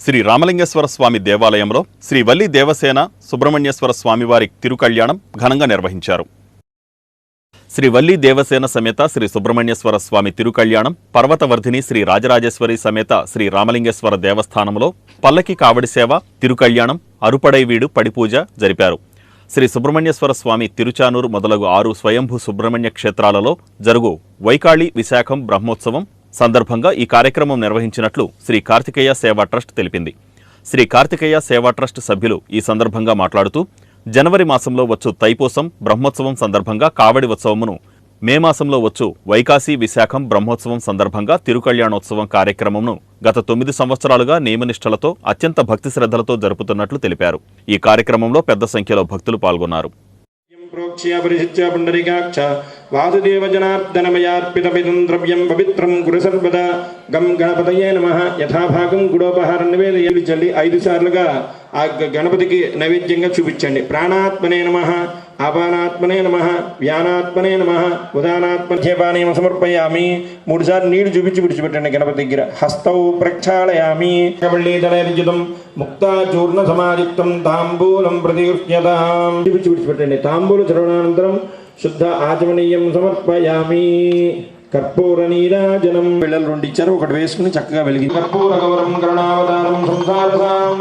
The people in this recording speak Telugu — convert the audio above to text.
శ్రీ రామలింగేశ్వర స్వామి దేవాలయంలో శ్రీ వల్లి దేవసేన సుబ్రహ్మణ్యేశ్వర స్వామివారి తిరుకళ్యాణం ఘనంగా నిర్వహించారు. శ్రీ వల్లి దేవసేన సమేత శ్రీ సుబ్రహ్మణ్యేశ్వర స్వామి తిరుకళ్యాణం పర్వతవర్ధిని శ్రీ రాజరాజేశ్వరి సమేత శ్రీ రామలింగేశ్వర దేవస్థానంలో పల్లకి కావడి సేవ, తిరుకళ్యాణం, అరుపడైవీడు పడిపూజ జరిపారు. శ్రీ సుబ్రహ్మణ్యేశ్వర స్వామి తిరుచానూరు మొదలగు 6 స్వయంభూ సుబ్రహ్మణ్య క్షేత్రాలలో జరుగు వైకాళి విశాఖం బ్రహ్మోత్సవం సందర్భంగా ఈ కార్యక్రమం నిర్వహించినట్లు శ్రీ కార్తికేయ సేవా ట్రస్ట్ తెలిపింది. శ్రీ కార్తికేయ సేవా ట్రస్ట్ సభ్యులు ఈ సందర్భంగా మాట్లాడుతూ జనవరి మాసంలో వచ్చు తైపూసం బ్రహ్మోత్సవం సందర్భంగా కావడి ఉత్సవమును, మే మాసంలో వచ్చు వైకాశీ విశాఖం బ్రహ్మోత్సవం సందర్భంగా తిరుకళ్యాణోత్సవం కార్యక్రమంను గత 9 సంవత్సరాలుగా నియమనిష్టలతో అత్యంత భక్తి శ్రద్ధలతో జరుపుతున్నట్లు తెలిపారు. ఈ కార్యక్రమంలో పెద్ద సంఖ్యలో భక్తులు పాల్గొన్నారు. ప్రోక్ష్య పరిశిత్య పుండరీకాక్ష వాసుదేవ జనార్దనమయార్పితమిదం ద్రవ్యం పవిత్రం గురు సర్వదా గం గణపతయే నమః యథాభాగం గుడోపహారం నివేదించండి. 5 సార్లుగా ఆ గణపతికి నైవేద్యంగా చూపించండి. ప్రాణాత్మనే నమః, అపానాత్మనే నమః, వ్యానాత్మనే నమః, ఉదానాత్మధ్యపానీయం సమర్పయామి. 3 సార్లు నీళ్లు చూపించి విడిచిపెట్టండి గణపతి దగ్గర. హస్తౌ ప్రక్షాళయామి. కవళీదళైర్యుతం ముక్తాచూర్ణ సమాయుక్తం తాంబూలం ప్రతిగృహ్యతాం. చూపించి విడిచిపెట్టండి. తాంబూల శ్రవణానంతరం శుద్ధ ఆచమనీయం సమర్పయామి. కర్పూర నీరాజనం. పిల్లలు 2 ఇచ్చారు, ఒకటి వేసుకుని చక్కగా వెలిగి కర్పూర గౌరం కరుణావతారం సంసారసాం